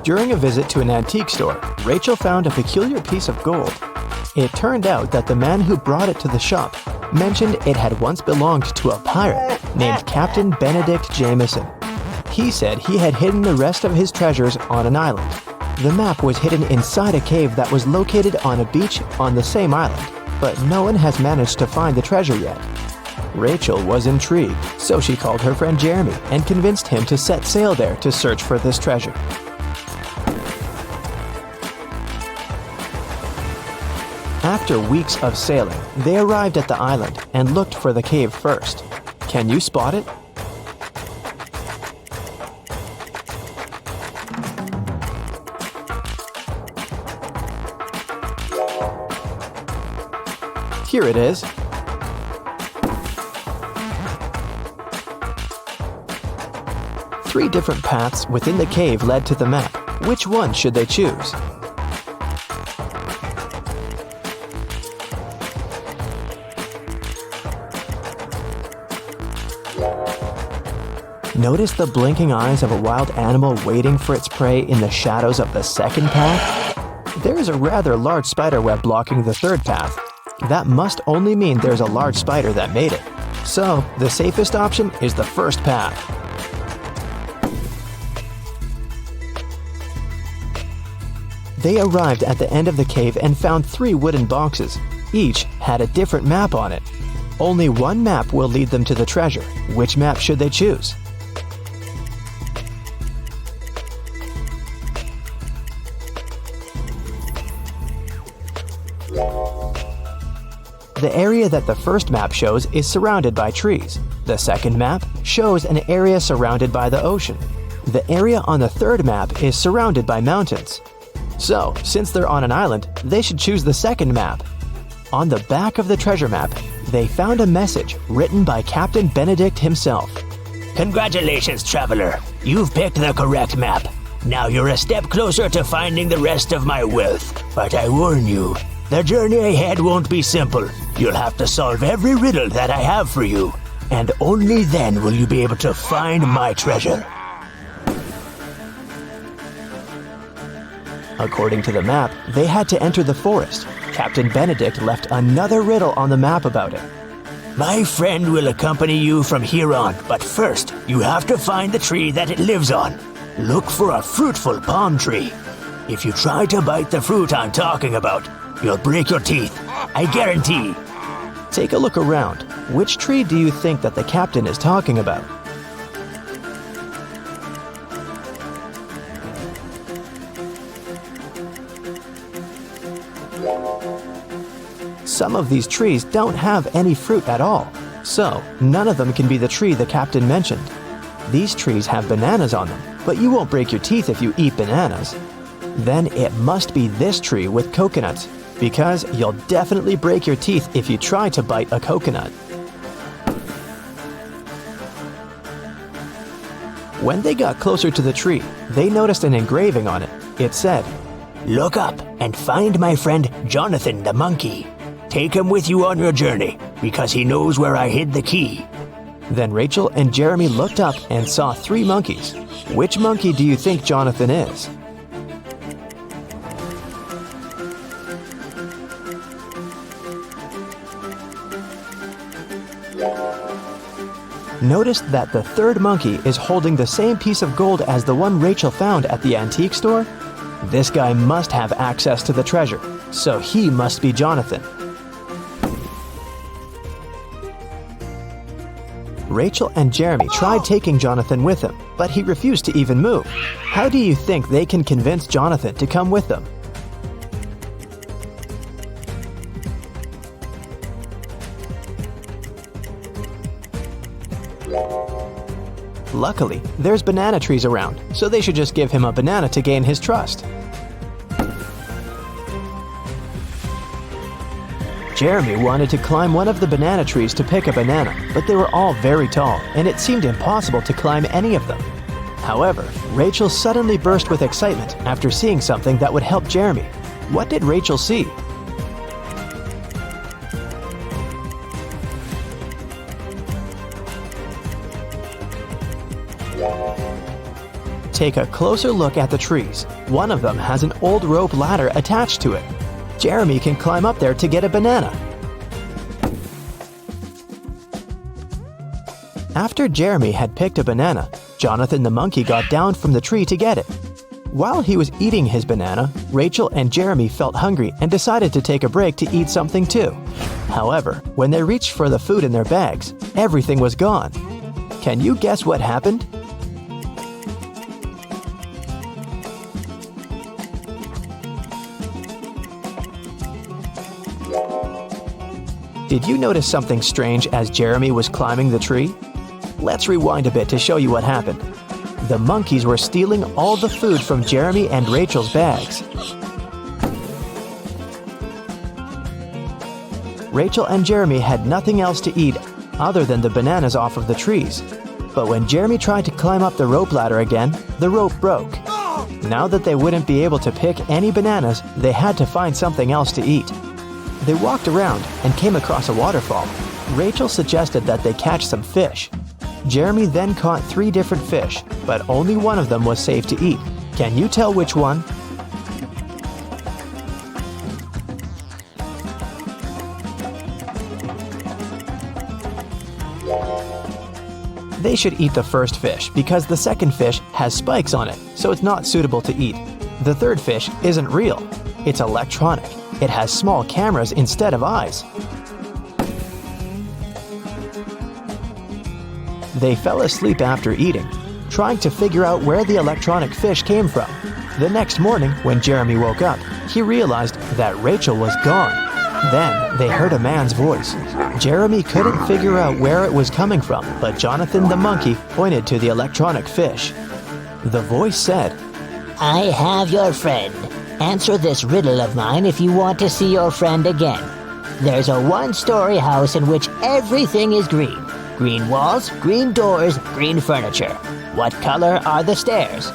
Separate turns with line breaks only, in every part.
During a visit to an antique store, Rachel found a peculiar piece of gold. It turned out that the man who brought it to the shop mentioned it had once belonged to a pirate named Captain Benedict Jameson. He said he had hidden the rest of his treasures on an island. The map was hidden inside a cave that was located on a beach on the same island, but no one has managed to find the treasure yet. Rachel was intrigued, so she called her friend Jeremy and convinced him to set sail there to search for this treasure. After weeks of sailing, they arrived at the island and looked for the cave first. Can you spot it? Here it is. Three different paths within the cave led to the map. Which one should they choose? Notice the blinking eyes of a wild animal waiting for its prey in the shadows of the second path? There is a rather large spider web blocking the third path. That must only mean there's a large spider that made it. So, the safest option is the first path. They arrived at the end of the cave and found 3 wooden boxes. Each had a different map on it. Only one map will lead them to the treasure. Which map should they choose? The area that the first map shows is surrounded by trees. The second map shows an area surrounded by the ocean. The area on the third map is surrounded by mountains. So, since they're on an island, they should choose the second map. On the back of the treasure map, they found a message written by Captain Benedict himself.
Congratulations, traveler. You've picked the correct map. Now you're a step closer to finding the rest of my wealth. But I warn you, the journey ahead won't be simple. You'll have to solve every riddle that I have for you. And only then will you be able to find my treasure.
According to the map, they had to enter the forest. Captain Benedict left another riddle on the map about it.
My friend will accompany you from here on, but first, you have to find the tree that it lives on. Look for a fruitful palm tree. If you try to bite the fruit I'm talking about, you'll break your teeth. I guarantee.
Take a look around. Which tree do you think that the captain is talking about? Some of these trees don't have any fruit at all, so none of them can be the tree the captain mentioned. These trees have bananas on them, but you won't break your teeth if you eat bananas. Then it must be this tree with coconuts, because you'll definitely break your teeth if you try to bite a coconut. When they got closer to the tree, they noticed an engraving on it. It said,
"Look up and find my friend Jonathan the monkey. Take him with you on your journey, because he knows where I hid the key."
Then Rachel and Jeremy looked up and saw 3 monkeys. Which monkey do you think Jonathan is? Notice that the third monkey is holding the same piece of gold as the one Rachel found at the antique store. This guy must have access to the treasure, so he must be Jonathan. Rachel and Jeremy tried taking Jonathan with them, but he refused to even move. How do you think they can convince Jonathan to come with them? Luckily, there's banana trees around, so they should just give him a banana to gain his trust. Jeremy wanted to climb one of the banana trees to pick a banana, but they were all very tall, and it seemed impossible to climb any of them. However, Rachel suddenly burst with excitement after seeing something that would help Jeremy. What did Rachel see? Take a closer look at the trees. One of them has an old rope ladder attached to it. Jeremy can climb up there to get a banana. After Jeremy had picked a banana, Jonathan the monkey got down from the tree to get it. While he was eating his banana, Rachel and Jeremy felt hungry and decided to take a break to eat something too. However, when they reached for the food in their bags, everything was gone. Can you guess what happened? Did you notice something strange as Jeremy was climbing the tree? Let's rewind a bit to show you what happened. The monkeys were stealing all the food from Jeremy and Rachel's bags. Rachel and Jeremy had nothing else to eat other than the bananas off of the trees. But when Jeremy tried to climb up the rope ladder again, the rope broke. Now that they wouldn't be able to pick any bananas, they had to find something else to eat. They walked around and came across a waterfall. Rachel suggested that they catch some fish. Jeremy then caught 3 different fish, but only one of them was safe to eat. Can you tell which one? They should eat the first fish because the second fish has spikes on it, so it's not suitable to eat. The third fish isn't real. It's electronic. It has small cameras instead of eyes. They fell asleep after eating, trying to figure out where the electronic fish came from. The next morning, when Jeremy woke up, he realized that Rachel was gone. Then they heard a man's voice. Jeremy couldn't figure out where it was coming from, but Jonathan the monkey pointed to the electronic fish. The voice said,
I have your friend. Answer this riddle of mine if you want to see your friend again. There's a one-story house in which everything is green. Green walls, green doors, green furniture. What color are the stairs?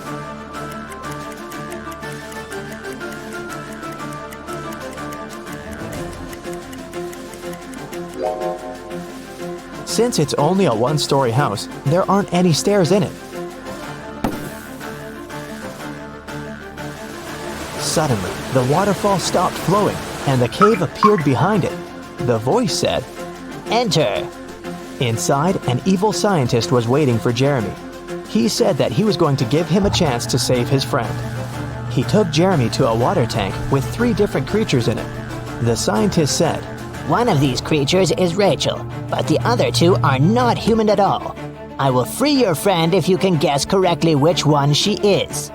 Since it's only a one-story house, there aren't any stairs in it. Suddenly, the waterfall stopped flowing, and the cave appeared behind it. The voice said,
Enter.
Inside, an evil scientist was waiting for Jeremy. He said that he was going to give him a chance to save his friend. He took Jeremy to a water tank with 3 different creatures in it. The scientist said,
One of these creatures is Rachel, but the other 2 are not human at all. I will free your friend if you can guess correctly which one she is.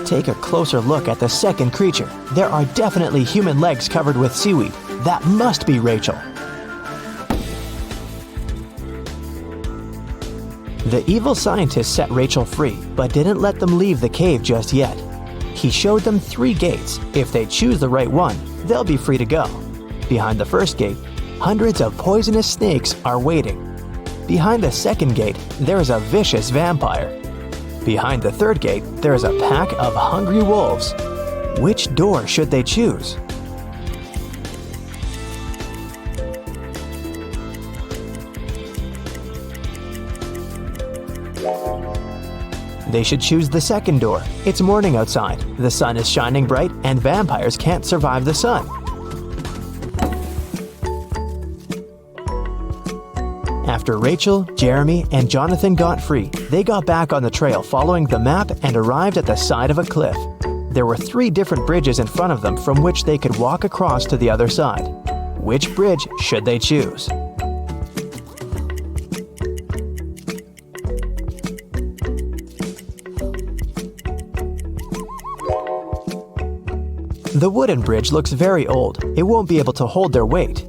Take a closer look at the second creature. There are definitely human legs covered with seaweed. That must be Rachel. The evil scientist set Rachel free, but didn't let them leave the cave just yet. He showed them 3 gates. If they choose the right one, they'll be free to go. Behind the first gate, hundreds of poisonous snakes are waiting. Behind the second gate, there is a vicious vampire. Behind the third gate, there is a pack of hungry wolves. Which door should they choose? They should choose the second door. It's morning outside, the sun is shining bright, and vampires can't survive the sun. After Rachel, Jeremy, and Jonathan got free, they got back on the trail following the map and arrived at the side of a cliff. There were 3 different bridges in front of them from which they could walk across to the other side. Which bridge should they choose? The wooden bridge looks very old. It won't be able to hold their weight.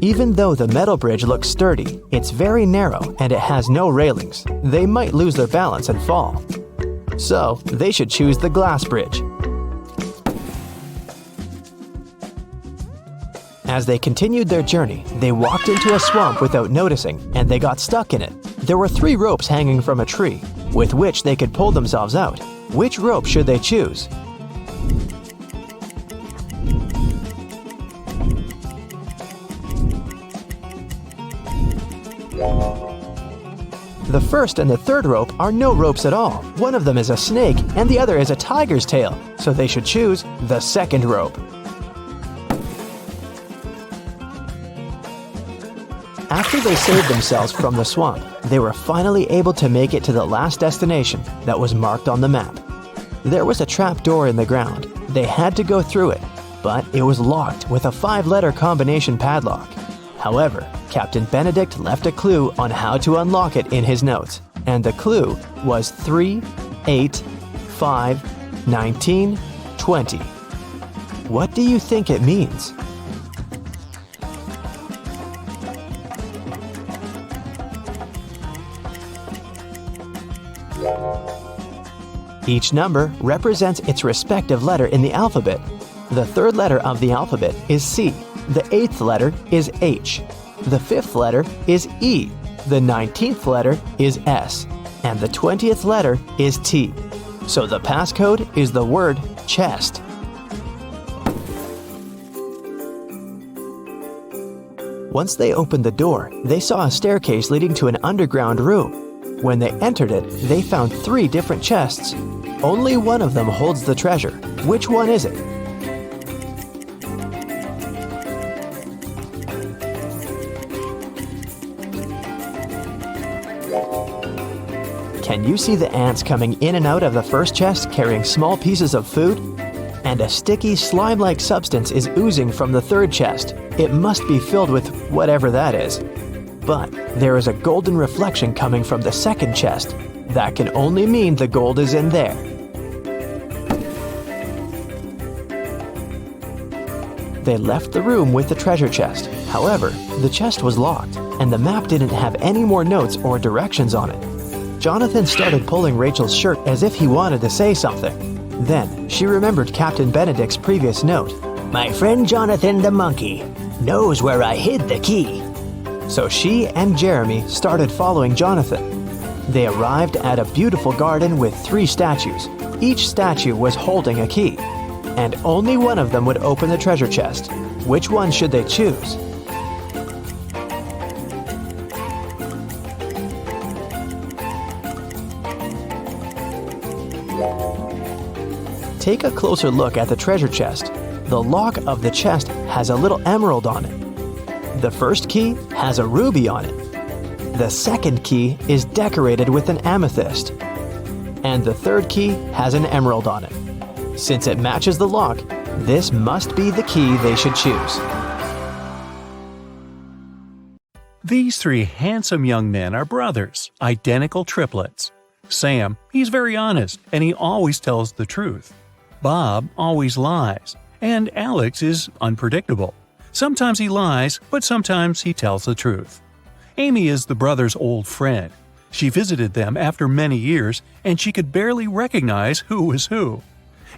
Even though the metal bridge looks sturdy, it's very narrow and it has no railings. They might lose their balance and fall. So, they should choose the glass bridge. As they continued their journey, they walked into a swamp without noticing, and they got stuck in it. There were 3 ropes hanging from a tree, with which they could pull themselves out. Which rope should they choose? The first and the third rope are no ropes at all. One of them is a snake and the other is a tiger's tail, so they should choose the second rope. After they saved themselves from the swamp, they were finally able to make it to the last destination that was marked on the map. There was a trap door in the ground. They had to go through it, but it was locked with a 5-letter combination padlock. However, Captain Benedict left a clue on how to unlock it in his notes, and the clue was 3, 8, 5, 19, 20. What do you think it means? Each number represents its respective letter in the alphabet. The third letter of the alphabet is C. The 8th letter is H. The 5th letter is E. The 19th letter is S. And the 20th letter is T. So the passcode is the word chest. Once they opened the door, they saw a staircase leading to an underground room. When they entered it, they found 3 different chests. Only one of them holds the treasure. Which one is it? Can you see the ants coming in and out of the first chest carrying small pieces of food? And a sticky, slime-like substance is oozing from the third chest. It must be filled with whatever that is. But there is a golden reflection coming from the second chest. That can only mean the gold is in there. They left the room with the treasure chest. However, the chest was locked, and the map didn't have any more notes or directions on it. Jonathan started pulling Rachel's shirt as if he wanted to say something. Then, she remembered Captain Benedict's previous note.
My friend Jonathan the monkey knows where I hid the key.
So she and Jeremy started following Jonathan. They arrived at a beautiful garden with 3 statues. Each statue was holding a key, and only one of them would open the treasure chest. Which one should they choose? Take a closer look at the treasure chest. The lock of the chest has a little emerald on it. The first key has a ruby on it. The second key is decorated with an amethyst. And the third key has an emerald on it. Since it matches the lock, this must be the key they should choose.
These 3 handsome young men are brothers, identical triplets. Sam, he's very honest, and he always tells the truth. Bob always lies, and Alex is unpredictable. Sometimes he lies, but sometimes he tells the truth. Amy is the brothers' old friend. She visited them after many years, and she could barely recognize who was who.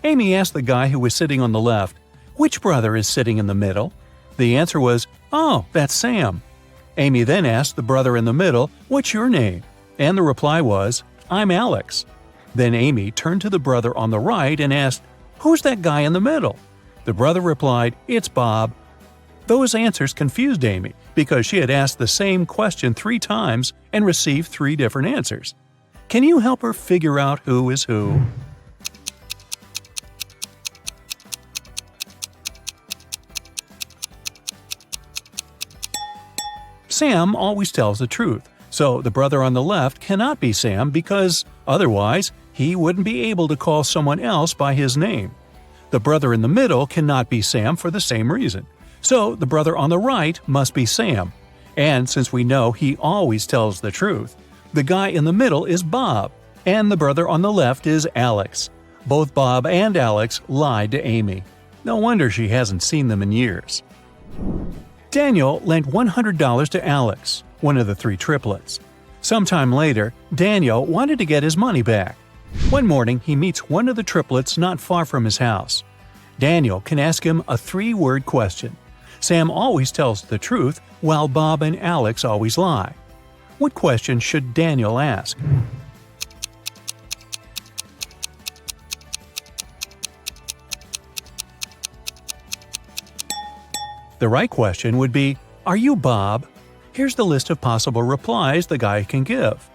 Amy asked the guy who was sitting on the left, "Which brother is sitting in the middle?" The answer was, "Oh, that's Sam." Amy then asked the brother in the middle, "What's your name?" And the reply was, "I'm Alex." Then Amy turned to the brother on the right and asked, "Who's that guy in the middle?" The brother replied, "It's Bob." Those answers confused Amy because she had asked the same question 3 times and received 3 different answers. Can you help her figure out who is who? Sam always tells the truth, so the brother on the left cannot be Sam because otherwise he wouldn't be able to call someone else by his name. The brother in the middle cannot be Sam for the same reason. So the brother on the right must be Sam. And since we know he always tells the truth, the guy in the middle is Bob, and the brother on the left is Alex. Both Bob and Alex lied to Amy. No wonder she hasn't seen them in years. Daniel lent $100 to Alex, one of the 3 triplets. Sometime later, Daniel wanted to get his money back. One morning, he meets one of the triplets not far from his house. Daniel can ask him a 3-word question. Sam always tells the truth, while Bob and Alex always lie. What question should Daniel ask? The right question would be, "Are you Bob?" Here's the list of possible replies the guy can give.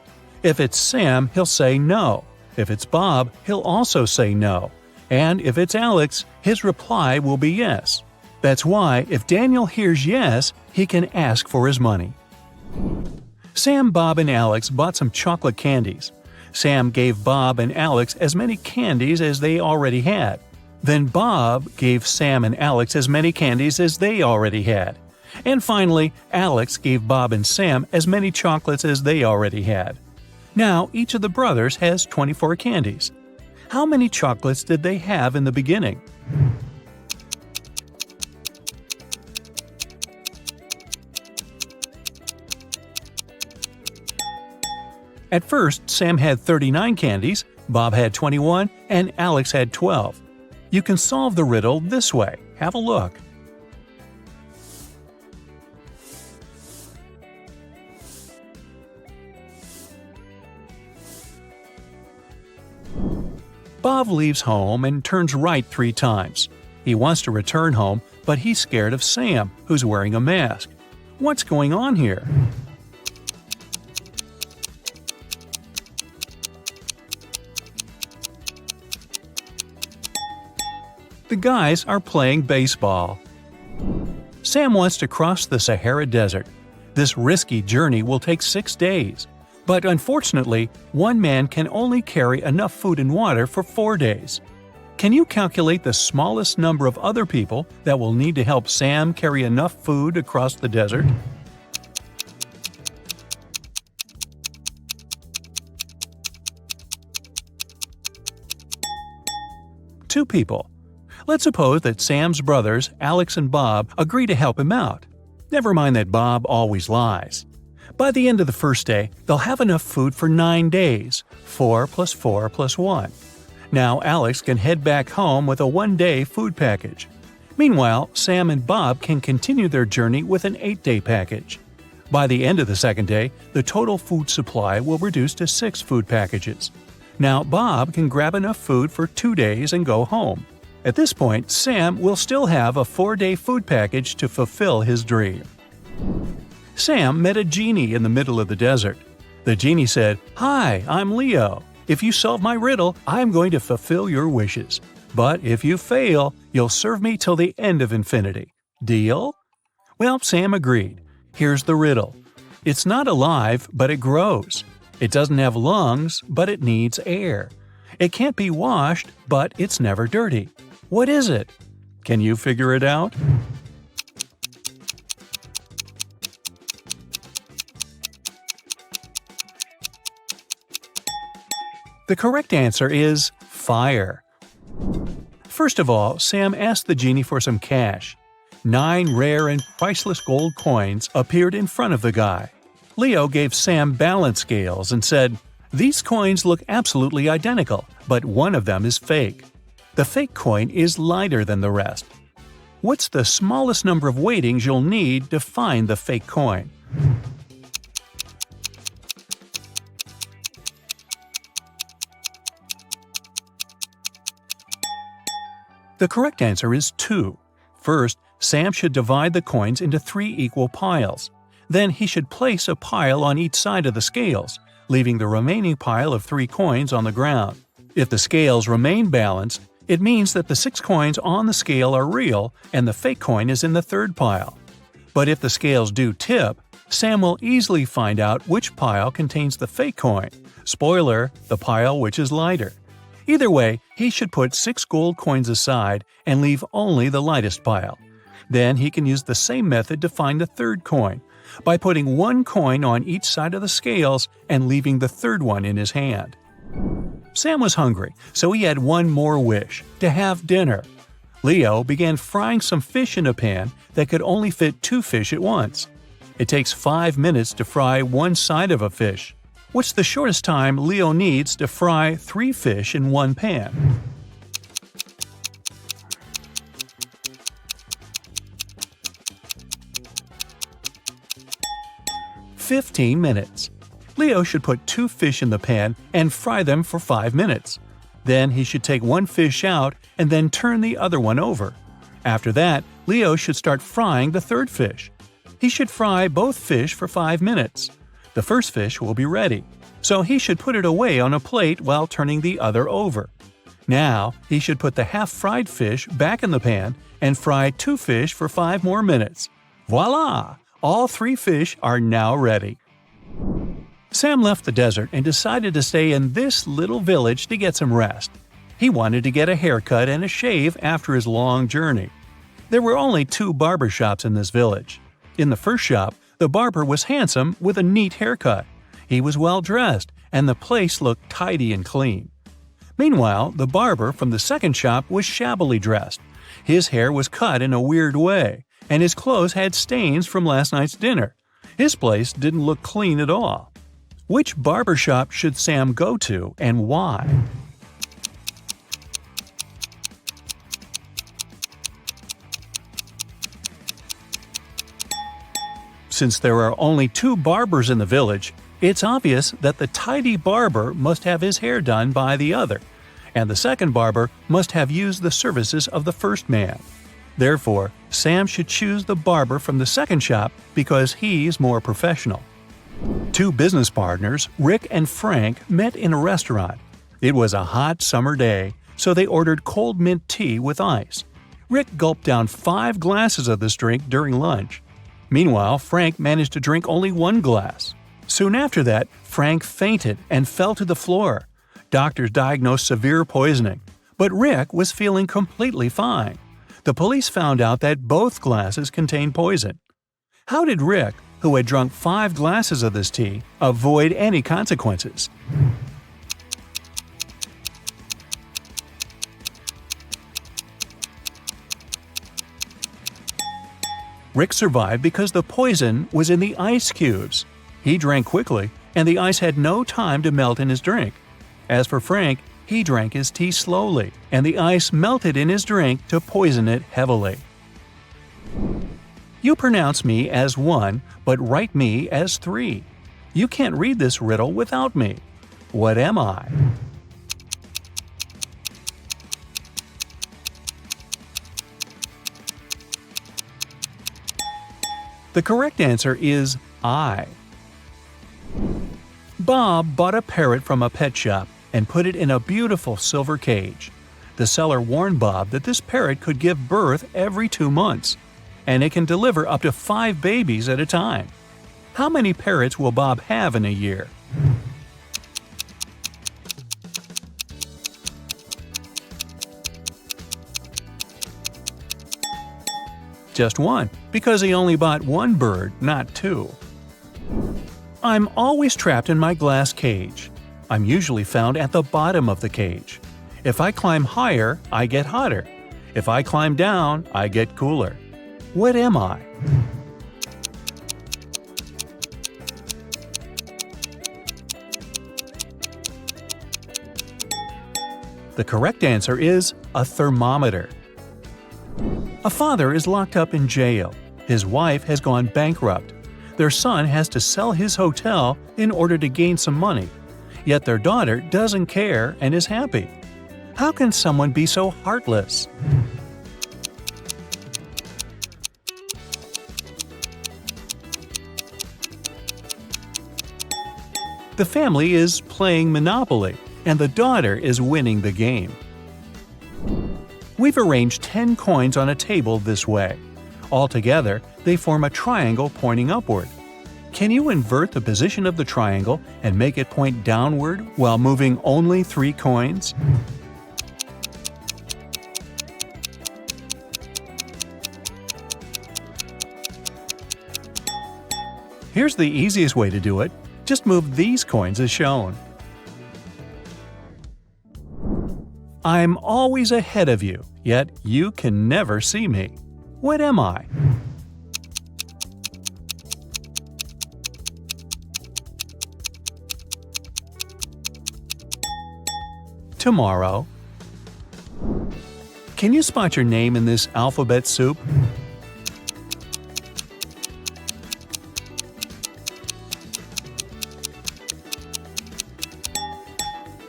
If it's Sam, he'll say no. If it's Bob, he'll also say no. And if it's Alex, his reply will be yes. That's why, if Daniel hears yes, he can ask for his money. Sam, Bob, and Alex bought some chocolate candies. Sam gave Bob and Alex as many candies as they already had. Then Bob gave Sam and Alex as many candies as they already had. And finally, Alex gave Bob and Sam as many chocolates as they already had. Now, each of the brothers has 24 candies. How many chocolates did they have in the beginning? At first, Sam had 39 candies, Bob had 21, and Alex had 12. You can solve the riddle this way. Have a look. Bob leaves home and turns right 3 times. He wants to return home, but he's scared of Sam, who's wearing a mask. What's going on here? The guys are playing baseball. Sam wants to cross the Sahara Desert. This risky journey will take 6 days. But unfortunately, one man can only carry enough food and water for 4 days. Can you calculate the smallest number of other people that will need to help Sam carry enough food across the desert? Two people. Let's suppose that Sam's brothers, Alex and Bob, agree to help him out. Never mind that Bob always lies. By the end of the first day, they'll have enough food for 9 days, 4 plus 4 plus 1. Now Alex can head back home with a 1-day food package. Meanwhile, Sam and Bob can continue their journey with an 8-day package. By the end of the second day, the total food supply will reduce to 6 food packages. Now Bob can grab enough food for 2 days and go home. At this point, Sam will still have a 4-day food package to fulfill his dream. Sam met a genie in the middle of the desert. The genie said, "Hi, I'm Leo. If you solve my riddle, I'm going to fulfill your wishes. But if you fail, you'll serve me till the end of infinity. Deal?" Well, Sam agreed. Here's the riddle. It's not alive, but it grows. It doesn't have lungs, but it needs air. It can't be washed, but it's never dirty. What is it? Can you figure it out? The correct answer is fire. First of all, Sam asked the genie for some cash. 9 rare and priceless gold coins appeared in front of the guy. Leo gave Sam balance scales and said, "These coins look absolutely identical, but one of them is fake. The fake coin is lighter than the rest. What's the smallest number of weightings you'll need to find the fake coin?" The correct answer is 2. First, Sam should divide the coins into 3 equal piles. Then he should place a pile on each side of the scales, leaving the remaining pile of 3 coins on the ground. If the scales remain balanced, it means that the 6 coins on the scale are real and the fake coin is in the 3rd pile. But if the scales do tip, Sam will easily find out which pile contains the fake coin. Spoiler, the pile which is lighter. Either way, he should put 6 gold coins aside and leave only the lightest pile. Then he can use the same method to find the 3rd coin, by putting 1 coin on each side of the scales and leaving the 3rd one in his hand. Sam was hungry, so he had one more wish, to have dinner. Leo began frying some fish in a pan that could only fit 2 fish at once. It takes 5 minutes to fry one side of a fish. What's the shortest time Leo needs to fry 3 fish in one pan? "15 minutes. Leo should put 2 fish in the pan and fry them for 5 minutes. Then he should take 1 fish out and then turn the other one over. After that, Leo should start frying the 3rd fish. He should fry both fish for 5 minutes. The first fish will be ready. so he should put it away on a plate while turning the other over. Now, he should put the half-fried fish back in the pan and fry 2 fish for 5 more minutes. Voila! All 3 fish are now ready. Sam left the desert and decided to stay in this little village to get some rest. He wanted to get a haircut and a shave after his long journey. There were only 2 barber shops in this village. In the first shop, the barber was handsome with a neat haircut. He was well dressed, and the place looked tidy and clean. Meanwhile, the barber from the second shop was shabbily dressed. His hair was cut in a weird way, and his clothes had stains from last night's dinner. His place didn't look clean at all. Which barber shop should Sam go to, and why? Since there are only 2 barbers in the village, it's obvious that the tidy barber must have his hair done by the other, and the second barber must have used the services of the first man. Therefore, Sam should choose the barber from the second shop because he's more professional. 2 business partners, Rick and Frank, met in a restaurant. It was a hot summer day, so they ordered cold mint tea with ice. Rick gulped down 5 glasses of this drink during lunch. Meanwhile, Frank managed to drink only 1 glass. Soon after that, Frank fainted and fell to the floor. Doctors diagnosed severe poisoning, but Rick was feeling completely fine. The police found out that both glasses contained poison. How did Rick, who had drunk 5 glasses of this tea, avoid any consequences? Rick survived because the poison was in the ice cubes. He drank quickly, and the ice had no time to melt in his drink. As for Frank, he drank his tea slowly, and the ice melted in his drink to poison it heavily. You pronounce me as 1, but write me as 3. You can't read this riddle without me. What am I? The correct answer is I. Bob bought a parrot from a pet shop and put it in a beautiful silver cage. The seller warned Bob that this parrot could give birth every 2 months, and it can deliver up to 5 babies at a time. How many parrots will Bob have in a year? Just 1, because he only bought 1 bird, not 2. I'm always trapped in my glass cage. I'm usually found at the bottom of the cage. If I climb higher, I get hotter. If I climb down, I get cooler. What am I? The correct answer is a thermometer. A father is locked up in jail. His wife has gone bankrupt. Their son has to sell his hotel in order to gain some money. Yet their daughter doesn't care and is happy. How can someone be so heartless? The family is playing Monopoly, and the daughter is winning the game. We've arranged 10 coins on a table this way. Altogether, they form a triangle pointing upward. Can you invert the position of the triangle and make it point downward while moving only 3 coins? Here's the easiest way to do it. Just move these coins as shown. I'm always ahead of you, yet you can never see me. What am I? Tomorrow. Can you spot your name in this alphabet soup?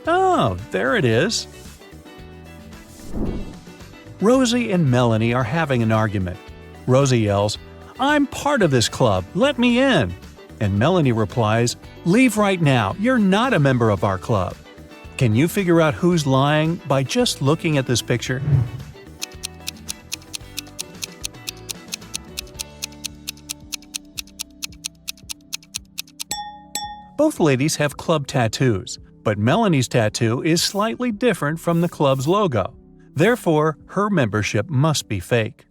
Oh, there it is. Rosie and Melanie are having an argument. Rosie yells, "I'm part of this club, let me in!" And Melanie replies, "Leave right now, you're not a member of our club." Can you figure out who's lying by just looking at this picture? Both ladies have club tattoos, but Melanie's tattoo is slightly different from the club's logo. Therefore, her membership must be fake.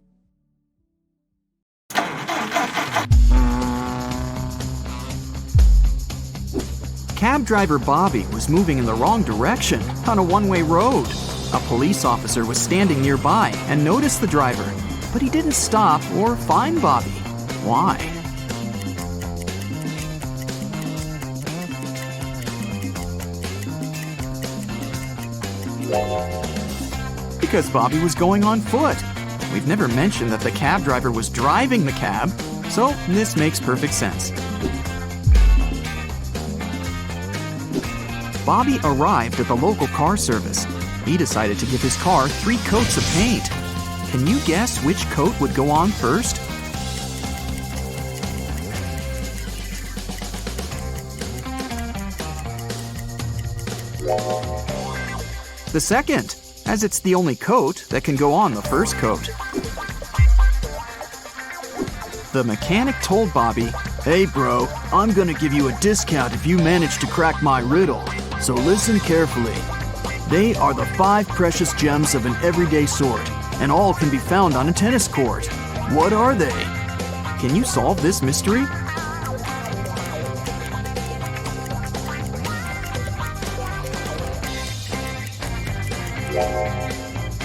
Cab driver Bobby was moving in the wrong direction on a one-way road. A police officer was standing nearby and noticed the driver, but he didn't stop or fine Bobby. Why? Because Bobby was going on foot. We've never mentioned that the cab driver was driving the cab, so this makes perfect sense. Bobby arrived at the local car service. He decided to give his car 3 coats of paint. Can you guess which coat would go on first? The second, as it's the only coat that can go on the first coat. The mechanic told Bobby, "Hey bro, I'm gonna give you a discount if you manage to crack my riddle. So listen carefully. They are the 5 precious gems of an everyday sort, and all can be found on a tennis court. What are they?" Can you solve this mystery?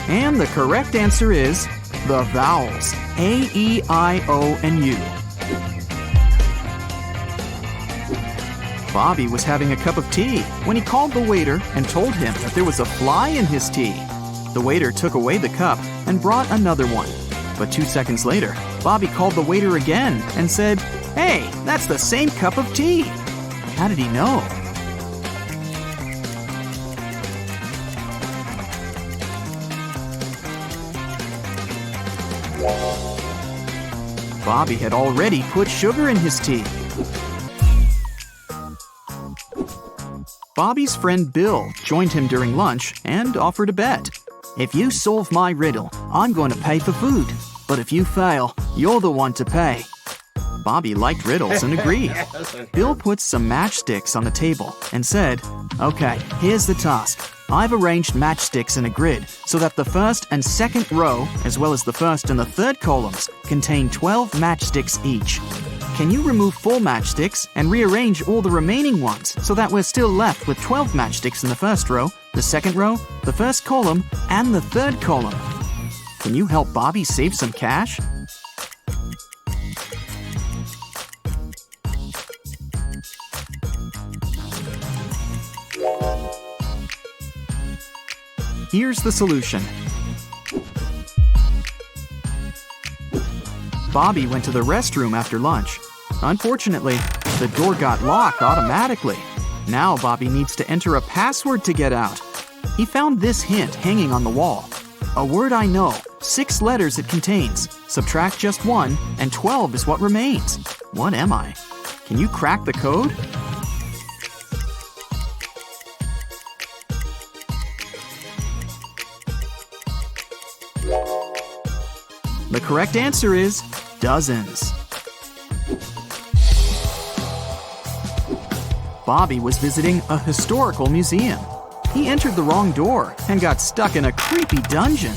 And the correct answer is the vowels A, E, I, O, and U. Bobby was having a cup of tea when he called the waiter and told him that there was a fly in his tea. The waiter took away the cup and brought another one. But 2 seconds later, Bobby called the waiter again and said, "Hey, that's the same cup of tea." How did he know? Bobby had already put sugar in his tea. Bobby's friend Bill joined him during lunch and offered a bet. "If you solve my riddle, I'm going to pay for food. But if you fail, you're the one to pay." Bobby liked riddles and agreed. Bill put some matchsticks on the table and said, "Okay, here's the task. I've arranged matchsticks in a grid so that the first and second row, as well as the first and the third columns, contain 12 matchsticks each. Can you remove 4 matchsticks and rearrange all the remaining ones so that we're still left with 12 matchsticks in the first row, the second row, the first column, and the third column?" Can you help Bobby save some cash? Here's the solution. Bobby went to the restroom after lunch. Unfortunately, the door got locked automatically. Now Bobby needs to enter a password to get out. He found this hint hanging on the wall. "A word I know, 6 letters it contains. Subtract just 1, and 12 is what remains. What am I?" Can you crack the code? The correct answer is dozens. Bobby was visiting a historical museum. He entered the wrong door and got stuck in a creepy dungeon.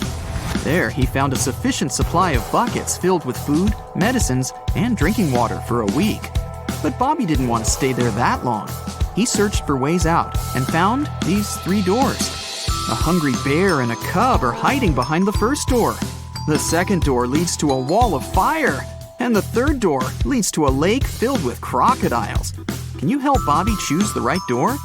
There, he found a sufficient supply of buckets filled with food, medicines, and drinking water for a week. But Bobby didn't want to stay there that long. He searched for ways out and found these 3 doors. A hungry bear and a cub are hiding behind the first door. The second door leads to a wall of fire, and the third door leads to a lake filled with crocodiles. Can you help Bobby choose the right door?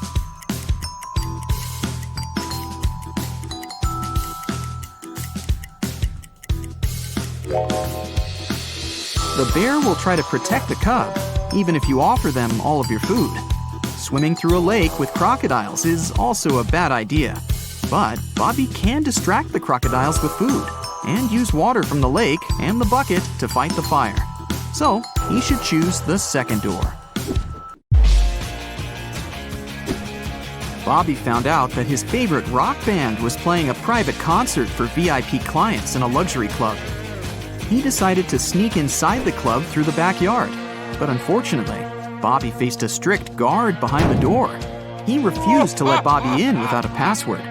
The bear will try to protect the cub, even if you offer them all of your food. Swimming through a lake with crocodiles is also a bad idea. But Bobby can distract the crocodiles with food and use water from the lake and the bucket to fight the fire. So he should choose the second door. Bobby found out that his favorite rock band was playing a private concert for VIP clients in a luxury club. He decided to sneak inside the club through the backyard, but unfortunately, Bobby faced a strict guard behind the door. He refused to let Bobby in without a password.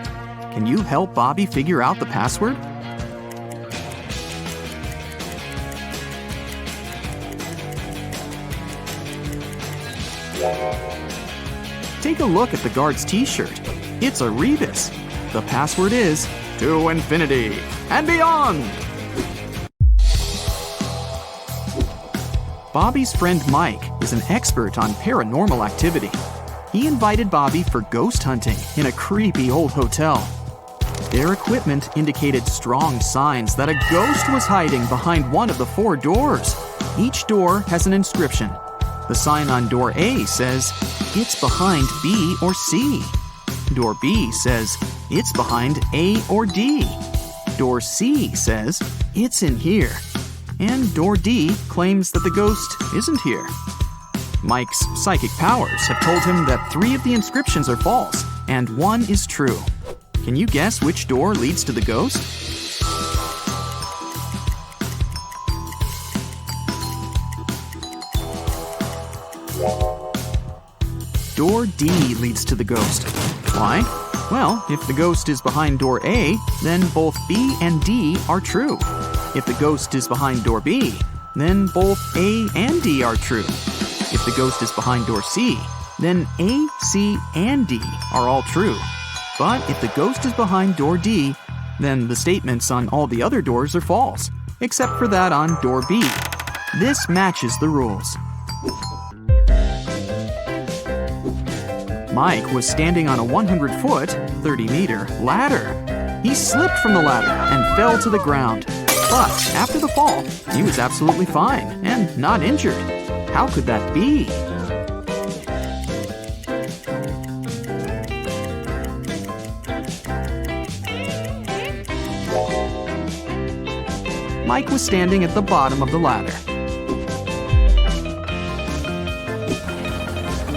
Can you help Bobby figure out the password? Take a look at the guard's t-shirt. It's a rebus. The password is to infinity and beyond. Bobby's friend Mike is an expert on paranormal activity. He invited Bobby for ghost hunting in a creepy old hotel. Their equipment indicated strong signs that a ghost was hiding behind one of the 4 doors. Each door has an inscription. The sign on door A says, "It's behind B or C." Door B says, "It's behind A or D." Door C says, "It's in here." And door D claims that the ghost isn't here. Mike's psychic powers have told him that 3 of the inscriptions are false and 1 is true. Can you guess which door leads to the ghost? Door D leads to the ghost. Why? Well, if the ghost is behind door A, then both B and D are true. If the ghost is behind door B, then both A and D are true. If the ghost is behind door C, then A, C, and D are all true. But if the ghost is behind door D, then the statements on all the other doors are false, except for that on door B. This matches the rules. Mike was standing on a 100-foot, 30-meter ladder. He slipped from the ladder and fell to the ground. But after the fall, he was absolutely fine and not injured. How could that be? Mike was standing at the bottom of the ladder.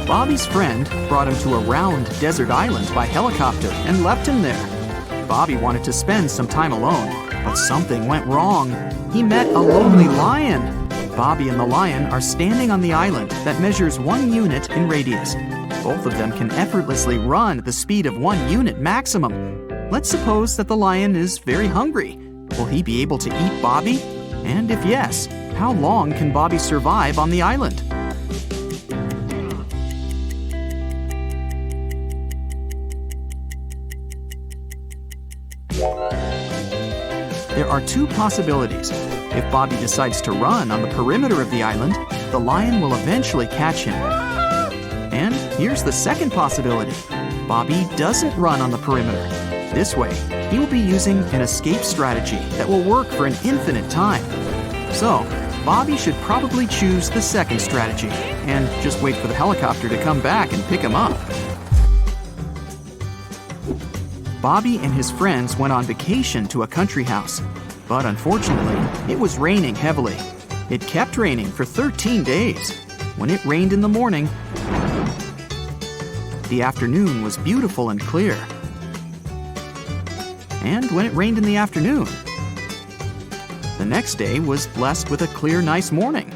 Bobby's friend brought him to a round desert island by helicopter and left him there. Bobby wanted to spend some time alone, but something went wrong. He met a lonely lion. Bobby and the lion are standing on the island that measures 1 unit in radius. Both of them can effortlessly run at the speed of 1 unit maximum. Let's suppose that the lion is very hungry. Will he be able to eat Bobby? And if yes, how long can Bobby survive on the island? There are 2 possibilities. If Bobby decides to run on the perimeter of the island, the lion will eventually catch him. And here's the second possibility. Bobby doesn't run on the perimeter. This way, he will be using an escape strategy that will work for an infinite time. So, Bobby should probably choose the second strategy and just wait for the helicopter to come back and pick him up. Bobby and his friends went on vacation to a country house, but unfortunately, it was raining heavily. It kept raining for 13 days. When it rained in the morning, the afternoon was beautiful and clear. And when it rained in the afternoon, the next day was blessed with a clear, nice morning.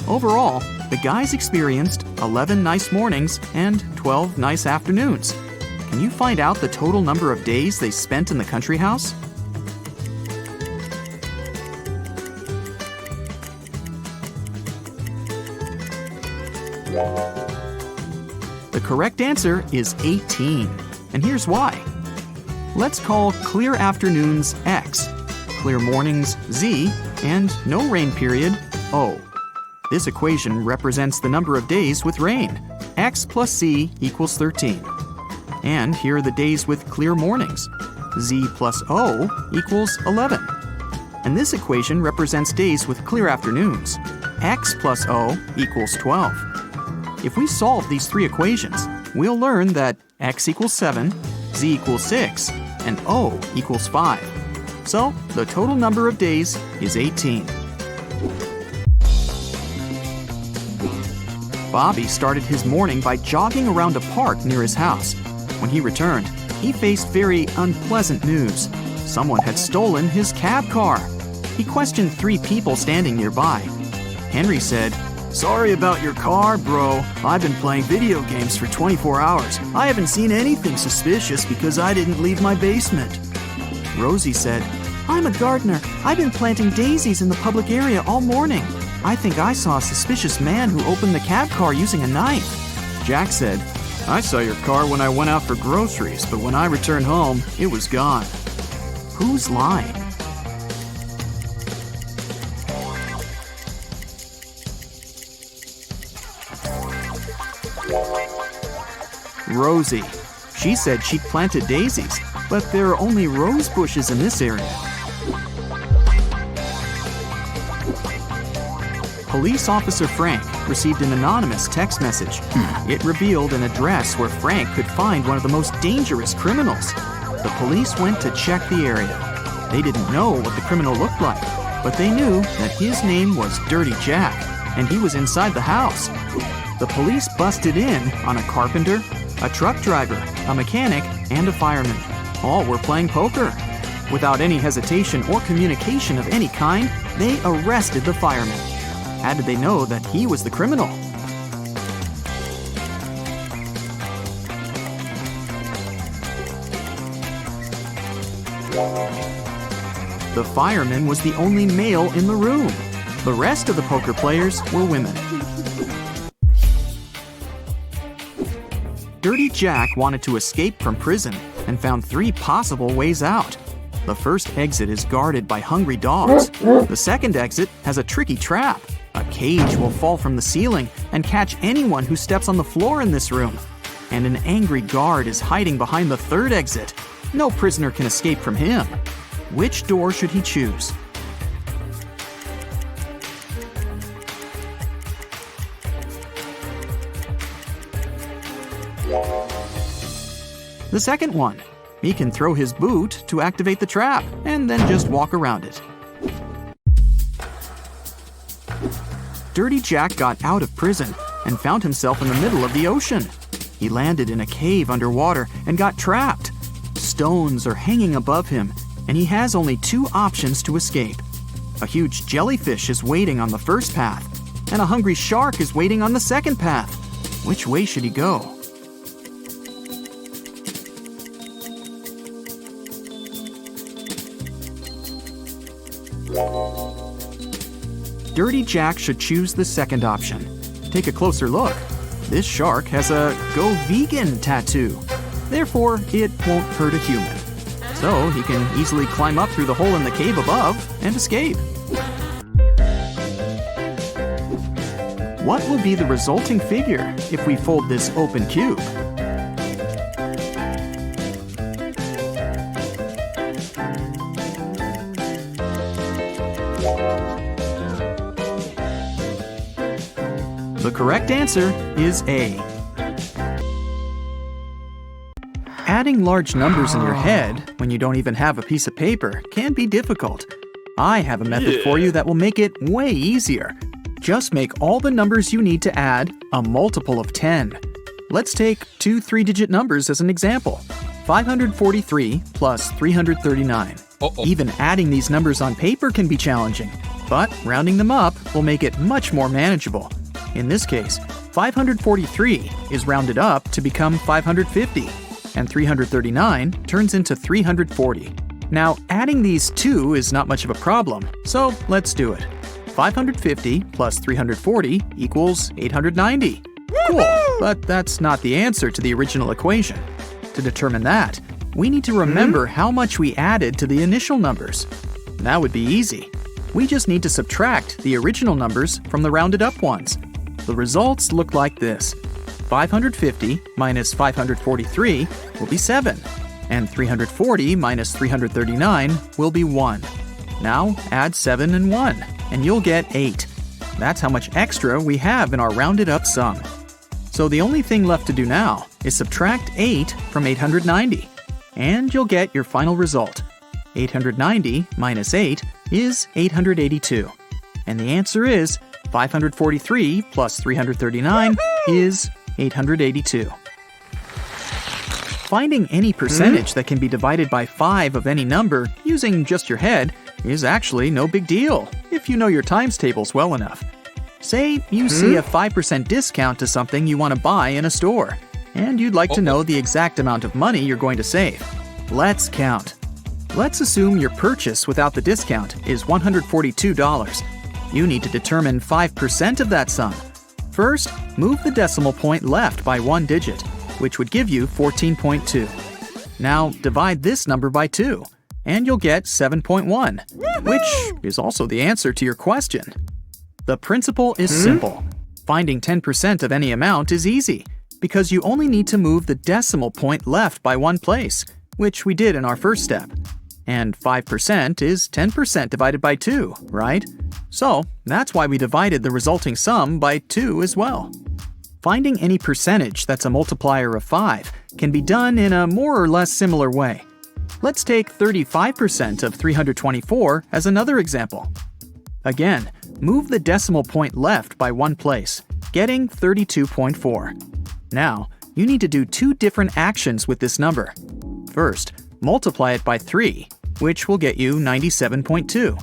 Overall, the guys experienced 11 nice mornings and 12 nice afternoons. Can you find out the total number of days they spent in the country house? The correct answer is 18, and here's why. Let's call clear afternoons X, clear mornings Z, and no rain period O. This equation represents the number of days with rain. X plus Z equals 13. And here are the days with clear mornings. Z plus O equals 11. And this equation represents days with clear afternoons. X plus O equals 12. If we solve these 3 equations, we'll learn that X equals 7, Z equals 6, and O equals 5. So, the total number of days is 18. Bobby started his morning by jogging around a park near his house. When he returned, he faced very unpleasant news. Someone had stolen his cab car. He questioned 3 people standing nearby. Henry said, "Sorry about your car, bro. I've been playing video games for 24 hours. I haven't seen anything suspicious because I didn't leave my basement." Rosie said, "I'm a gardener. I've been planting daisies in the public area all morning. I think I saw a suspicious man who opened the cab car using a knife." Jack said, "I saw your car when I went out for groceries, but when I returned home, it was gone." Who's lying? Rosie. She said she'd planted daisies, but there are only rose bushes in this area. Police Officer Frank received an anonymous text message. It revealed an address where Frank could find one of the most dangerous criminals. The police went to check the area. They didn't know what the criminal looked like, but they knew that his name was Dirty Jack, and he was inside the house. The police busted in on a carpenter, a truck driver, a mechanic, and a fireman. All were playing poker. Without any hesitation or communication of any kind, they arrested the fireman. How did they know that he was the criminal? The fireman was the only male in the room. The rest of the poker players were women. Dirty Jack wanted to escape from prison and found 3 possible ways out. The first exit is guarded by hungry dogs. The second exit has a tricky trap. A cage will fall from the ceiling and catch anyone who steps on the floor in this room. And an angry guard is hiding behind the third exit. No prisoner can escape from him. Which door should he choose? The second one. He can throw his boot to activate the trap and then just walk around it. Dirty Jack got out of prison and found himself in the middle of the ocean. He landed in a cave underwater and got trapped. Stones are hanging above him, and he has only 2 options to escape. A huge jellyfish is waiting on the first path, and a hungry shark is waiting on the second path. Which way should he go? Dirty Jack should choose the second option. Take a closer look. This shark has a Go Vegan tattoo. Therefore, it won't hurt a human. So he can easily climb up through the hole in the cave above and escape. What will be the resulting figure if we fold this open cube? The correct answer is A. Adding large numbers in your head when you don't even have a piece of paper can be difficult. I have a method for you that will make it way easier. Just make all the numbers you need to add a multiple of 10. Let's take 2 3-digit numbers as an example. 543 plus 339. Even adding these numbers on paper can be challenging, but rounding them up will make it much more manageable. In this case, 543 is rounded up to become 550, and 339 turns into 340. Now, adding these 2 is not much of a problem, so let's do it. 550 plus 340 equals 890. Cool, but that's not the answer to the original equation. To determine that, we need to remember how much we added to the initial numbers. That would be easy. We just need to subtract the original numbers from the rounded up ones. The results look like this. 550 minus 543 will be 7, and 340 minus 339 will be 1. Now add 7 and 1, and you'll get 8. That's how much extra we have in our rounded up sum. So the only thing left to do now is subtract 8 from 890, and you'll get your final result. 890 minus 8 is 882. And the answer is 543 plus 339 is 882. Finding any percentage that can be divided by 5 of any number using just your head is actually no big deal if you know your times tables well enough. Say you see a 5% discount to something you want to buy in a store, and you'd like to know the exact amount of money you're going to save. Let's count. Let's assume your purchase without the discount is $142. You need to determine 5% of that sum. First, move the decimal point left by 1 digit, which would give you 14.2. Now divide this number by 2, and you'll get 7.1, which is also the answer to your question. The principle is simple. Finding 10% of any amount is easy, because you only need to move the decimal point left by 1 place, which we did in our first step. And 5% is 10% divided by 2, right? So that's why we divided the resulting sum by 2 as well. Finding any percentage that's a multiplier of 5 can be done in a more or less similar way. Let's take 35% of 324 as another example. Again, move the decimal point left by 1 place, getting 32.4. Now, you need to do 2 different actions with this number. First, multiply it by 3, which will get you 97.2.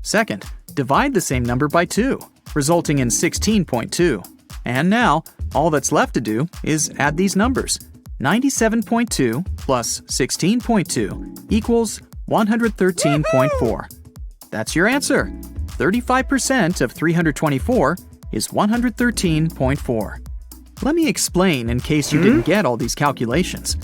Second, divide the same number by 2, resulting in 16.2. And now, all that's left to do is add these numbers. 97.2 plus 16.2 equals 113.4. That's your answer. 35% of 324 is 113.4. Let me explain in case you didn't get all these calculations.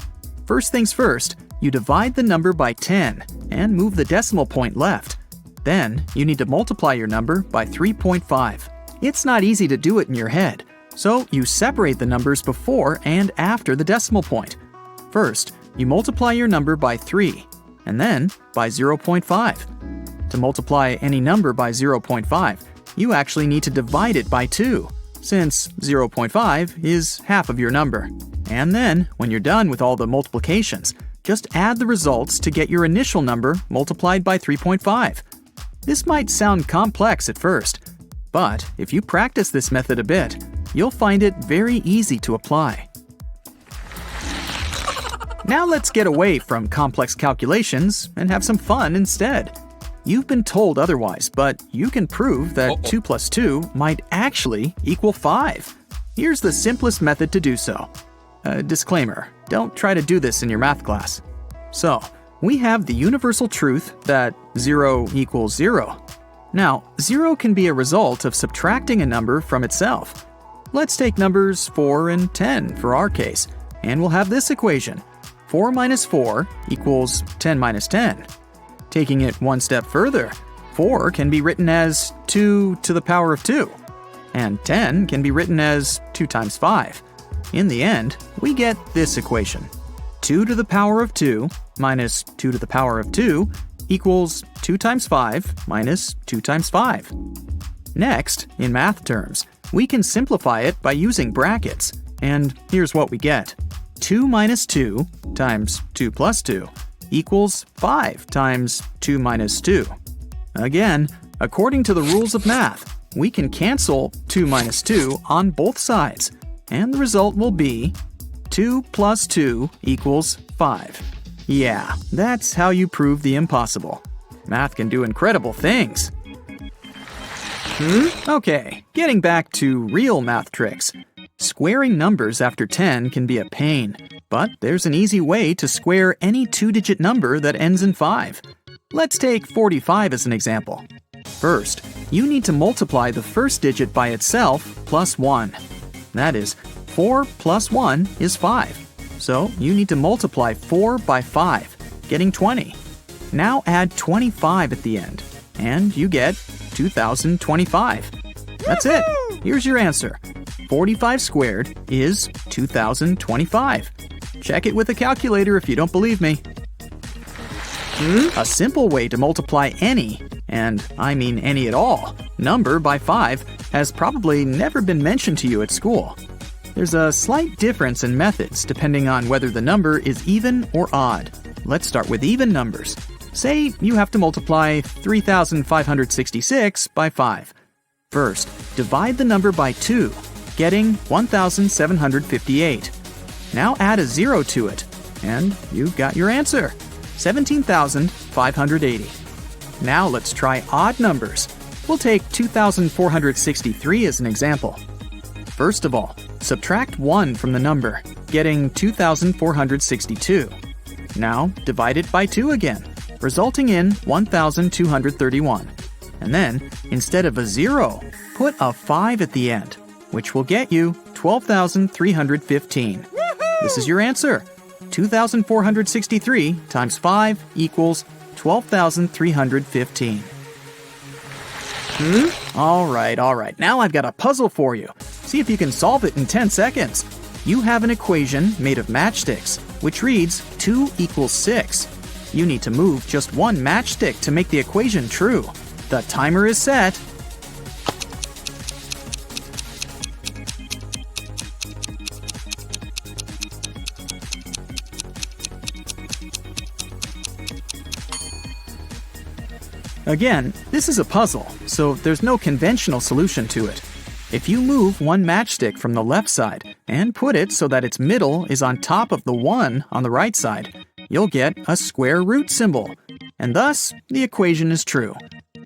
First things first, you divide the number by 10 and move the decimal point left. Then, you need to multiply your number by 3.5. It's not easy to do it in your head, so you separate the numbers before and after the decimal point. First, you multiply your number by 3, and then by 0.5. To multiply any number by 0.5, you actually need to divide it by 2, since 0.5 is half of your number. And then, when you're done with all the multiplications, just add the results to get your initial number multiplied by 3.5. This might sound complex at first, but if you practice this method a bit, you'll find it very easy to apply. Now let's get away from complex calculations and have some fun instead. You've been told otherwise, but you can prove that 2 plus 2 might actually equal 5. Here's the simplest method to do so. Disclaimer, don't try to do this in your math class. So, we have the universal truth that 0 equals 0. Now, 0 can be a result of subtracting a number from itself. Let's take numbers 4 and 10 for our case, and we'll have this equation. 4 minus 4 equals 10 minus 10. Taking it one step further, 4 can be written as 2 to the power of 2, and 10 can be written as 2 times 5. In the end, we get this equation. 2 to the power of 2 minus 2 to the power of 2 equals 2 times 5 minus 2 times 5. Next, in math terms, we can simplify it by using brackets, and here's what we get. 2 minus 2 times 2 plus 2 equals 5 times 2 minus 2. Again, according to the rules of math, we can cancel 2 minus 2 on both sides, and the result will be 2 plus 2 equals 5. Yeah, that's how you prove the impossible. Math can do incredible things. Okay, getting back to real math tricks. Squaring numbers after 10 can be a pain, but there's an easy way to square any 2-digit number that ends in 5. Let's take 45 as an example. First, you need to multiply the first digit by itself plus 1. That is, 4 plus 1 is 5. So you need to multiply 4 by 5, getting 20. Now add 25 at the end, and you get 2025. That's it. Here's your answer. 45 squared is 2025. Check it with a calculator if you don't believe me. A simple way to multiply any, and I mean any at all, number by 5 has probably never been mentioned to you at school. There's a slight difference in methods depending on whether the number is even or odd. Let's start with even numbers. Say you have to multiply 3,566 by 5. First, divide the number by 2, getting 1,758. Now add a 0 to it, And you've got your answer, 17,580. Now let's try odd numbers. We'll take 2,463 as an example. First of all, subtract 1 from the number, getting 2,462. Now divide it by 2 again, resulting in 1,231. And then, instead of a 0, put a 5 at the end, which will get you 12,315. This is your answer. 2,463 times 5 equals 12,315. All right. Now I've got a puzzle for you. See if you can solve it in 10 seconds. You have an equation made of matchsticks, which reads 2 equals 6. You need to move just one matchstick to make the equation true. The timer is set. Again, this is a puzzle, so there's no conventional solution to it. If you move one matchstick from the left side and put it so that its middle is on top of the 1 on the right side, you'll get a square root symbol, and thus the equation is true.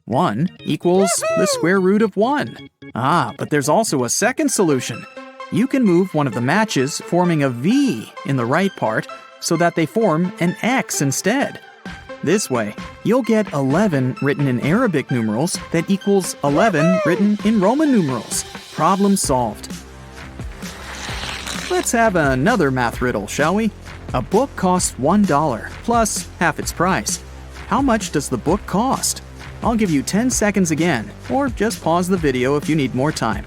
1 equals the square root of 1. But there's also a second solution. You can move one of the matches forming a V in the right part so that they form an X instead. This way, you'll get 11 written in Arabic numerals that equals 11 written in Roman numerals. Problem solved. Let's have another math riddle, shall we? A book costs $1 plus half its price. How much does the book cost? I'll give you 10 seconds again, or just pause the video if you need more time.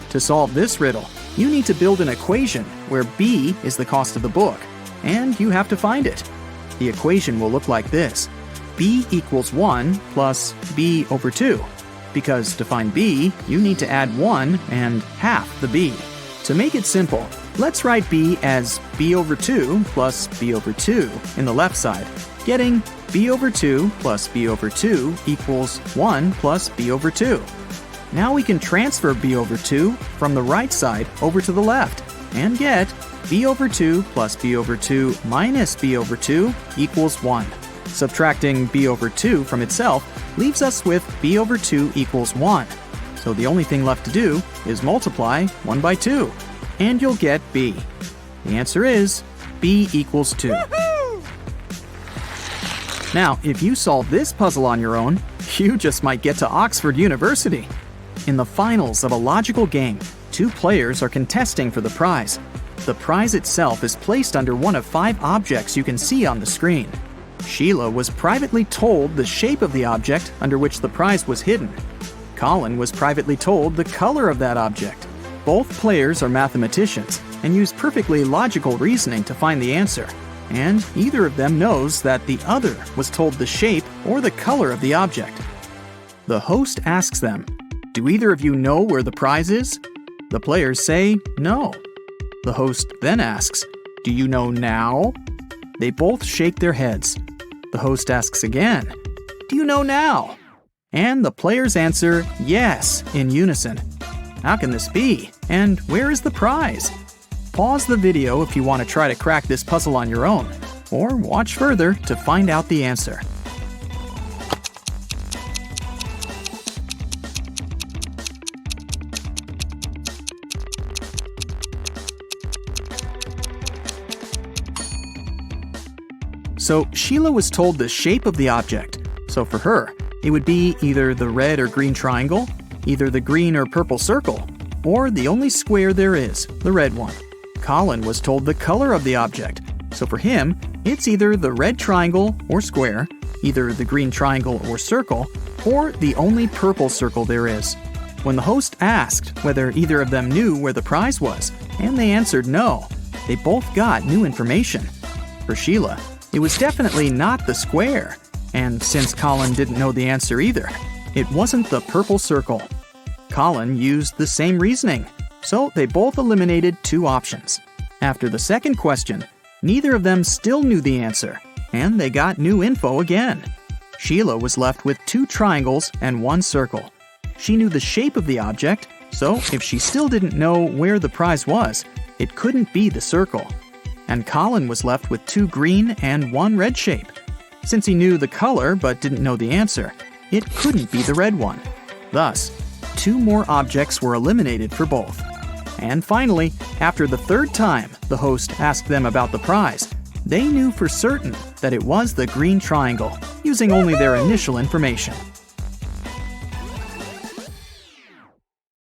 To solve this riddle, you need to build an equation where B is the cost of the book, and you have to find it. The equation will look like this. B equals 1 plus B over 2. Because to find B, you need to add 1 and half the B. To make it simple, let's write B as B over 2 plus B over 2 in the left side, getting B over 2 plus B over 2 equals 1 plus B over 2. Now we can transfer B over 2 from the right side over to the left and get B over 2 plus B over 2 minus B over 2 equals 1. Subtracting B over 2 from itself leaves us with B over 2 equals 1. So the only thing left to do is multiply 1 by 2, and you'll get B. The answer is B equals 2. Now, if you solve this puzzle on your own, you just might get to Oxford University. In the finals of a logical game, 2 players are contesting for the prize. The prize itself is placed under one of 5 objects you can see on the screen. Sheila was privately told the shape of the object under which the prize was hidden. Colin was privately told the color of that object. Both players are mathematicians and use perfectly logical reasoning to find the answer, and either of them knows that the other was told the shape or the color of the object. The host asks them, "Do either of you know where the prize is?" The players say no. The host then asks, "Do you know now?" They both shake their heads. The host asks again, "Do you know now?" And the players answer yes in unison. How can this be? And where is the prize? Pause the video if you want to try to crack this puzzle on your own, or watch further to find out the answer. So Sheila was told the shape of the object. So for her, it would be either the red or green triangle, either the green or purple circle, or the only square there is, the red one. Colin was told the color of the object. So for him, it's either the red triangle or square, either the green triangle or circle, or the only purple circle there is. When the host asked whether either of them knew where the prize was, and they answered no, they both got new information. For Sheila, it was definitely not the square, and since Colin didn't know the answer either, it wasn't the purple circle. Colin used the same reasoning, so they both eliminated 2 options. After the second question, neither of them still knew the answer, and they got new info again. Sheila was left with 2 triangles and 1 circle. She knew the shape of the object, so if she still didn't know where the prize was, it couldn't be the circle. And Colin was left with 2 green and 1 red shape. Since he knew the color but didn't know the answer, it couldn't be the red one. Thus, 2 more objects were eliminated for both. And finally, after the 3rd time the host asked them about the prize, they knew for certain that it was the green triangle, using only their initial information.